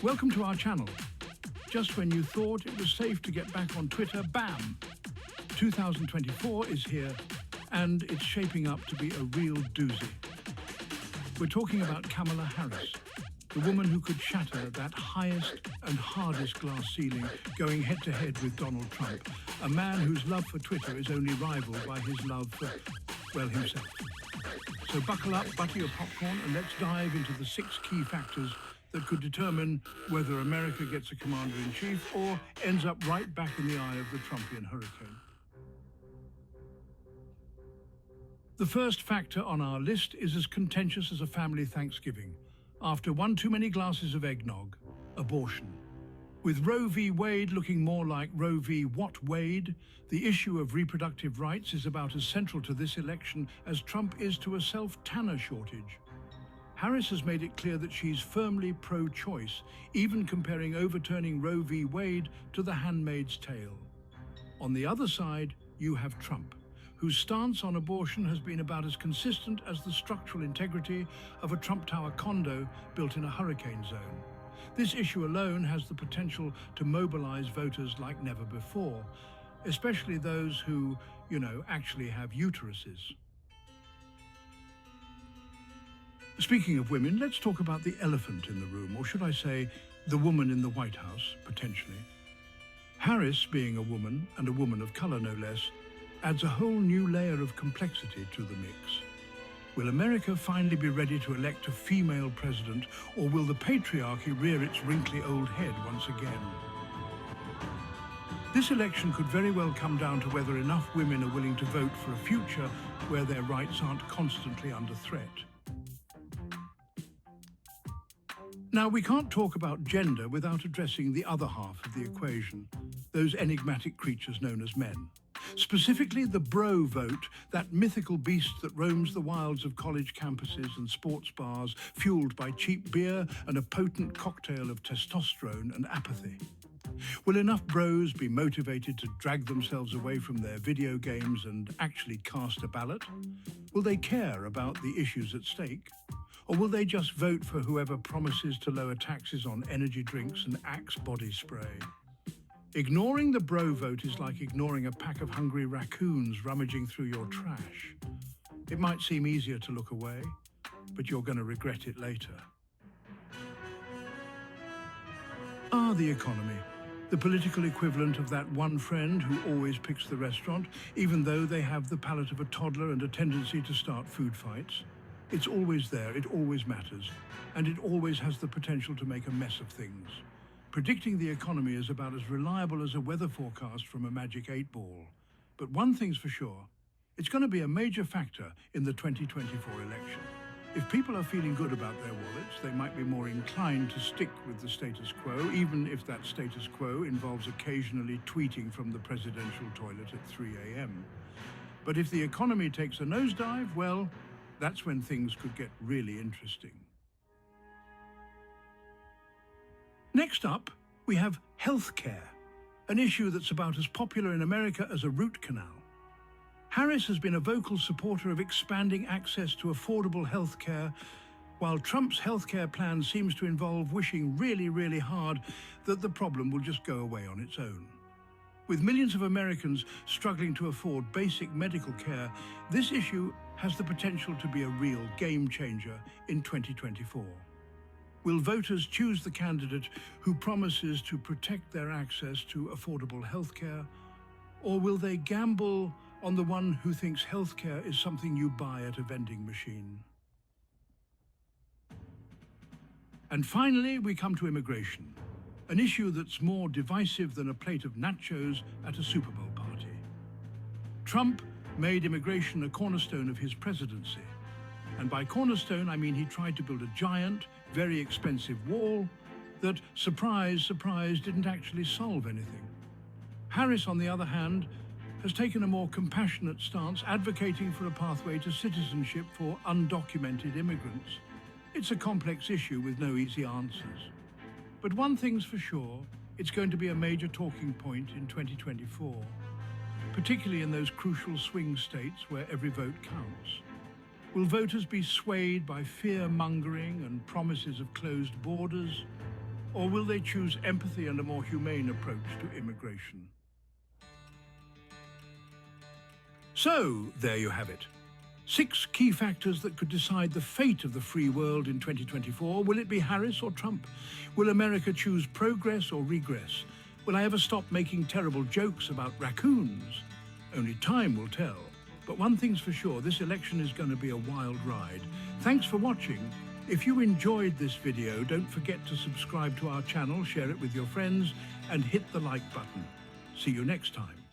Welcome to our channel. Just when you thought it was safe to get back on Twitter, bam! 2024 is here, and it's shaping up to be a real doozy. We're talking about Kamala Harris, the woman who could shatter that highest and hardest glass ceiling, going head-to-head with Donald Trump, a man whose love for Twitter is only rivaled by his love for, well, himself. So buckle up, butter your popcorn, and let's dive into the 6 key factors that could determine whether America gets a commander-in-chief or ends up right back in the eye of the Trumpian hurricane. The first factor on our list is as contentious as a family Thanksgiving. After one too many glasses of eggnog, abortion. With Roe v. Wade looking more like Roe v. What Wade, the issue of reproductive rights is about as central to this election as Trump is to a self-tanner shortage. Harris has made it clear that she's firmly pro-choice, even comparing overturning Roe v. Wade to The Handmaid's Tale. On the other side, you have Trump, whose stance on abortion has been about as consistent as the structural integrity of a Trump Tower condo built in a hurricane zone. This issue alone has the potential to mobilize voters like never before, especially those who, actually have uteruses. Speaking of women, let's talk about the elephant in the room, or should I say, the woman in the White House, potentially. Harris, being a woman, and a woman of color no less, adds a whole new layer of complexity to the mix. Will America finally be ready to elect a female president, or will the patriarchy rear its wrinkly old head once again? This election could very well come down to whether enough women are willing to vote for a future where their rights aren't constantly under threat. Now, we can't talk about gender without addressing the other half of the equation, those enigmatic creatures known as men. Specifically the bro vote, that mythical beast that roams the wilds of college campuses and sports bars, fueled by cheap beer and a potent cocktail of testosterone and apathy. Will enough bros be motivated to drag themselves away from their video games and actually cast a ballot? Will they care about the issues at stake? Or will they just vote for whoever promises to lower taxes on energy drinks and Axe body spray? Ignoring the bro vote is like ignoring a pack of hungry raccoons rummaging through your trash. It might seem easier to look away, but you're going to regret it later. The economy. The political equivalent of that one friend who always picks the restaurant, even though they have the palate of a toddler and a tendency to start food fights. It's always there, it always matters, and it always has the potential to make a mess of things. Predicting the economy is about as reliable as a weather forecast from a magic 8-ball. But one thing's for sure, it's going to be a major factor in the 2024 election. If people are feeling good about their wallets, they might be more inclined to stick with the status quo, even if that status quo involves occasionally tweeting from the presidential toilet at 3 a.m. But if the economy takes a nosedive, well, that's when things could get really interesting. Next up, we have healthcare, an issue that's about as popular in America as a root canal. Harris has been a vocal supporter of expanding access to affordable healthcare, while Trump's healthcare plan seems to involve wishing really, really hard that the problem will just go away on its own. With millions of Americans struggling to afford basic medical care, this issue has the potential to be a real game changer in 2024. Will voters choose the candidate who promises to protect their access to affordable healthcare, or will they gamble on the one who thinks healthcare is something you buy at a vending machine? And finally, we come to immigration, an issue that's more divisive than a plate of nachos at a Super Bowl party. Trump made immigration a cornerstone of his presidency. And by cornerstone, I mean he tried to build a giant, very expensive wall that, surprise, surprise, didn't actually solve anything. Harris, on the other hand, has taken a more compassionate stance, advocating for a pathway to citizenship for undocumented immigrants. It's a complex issue with no easy answers. But one thing's for sure, it's going to be a major talking point in 2024, particularly in those crucial swing states where every vote counts. Will voters be swayed by fear-mongering and promises of closed borders? Or will they choose empathy and a more humane approach to immigration? So, there you have it. 6 key factors that could decide the fate of the free world in 2024. Will it be Harris or Trump? Will America choose progress or regress? Will I ever stop making terrible jokes about raccoons? Only time will tell. But one thing's for sure, this election is going to be a wild ride. Thanks for watching. If you enjoyed this video, don't forget to subscribe to our channel, share it with your friends, and hit the like button. See you next time.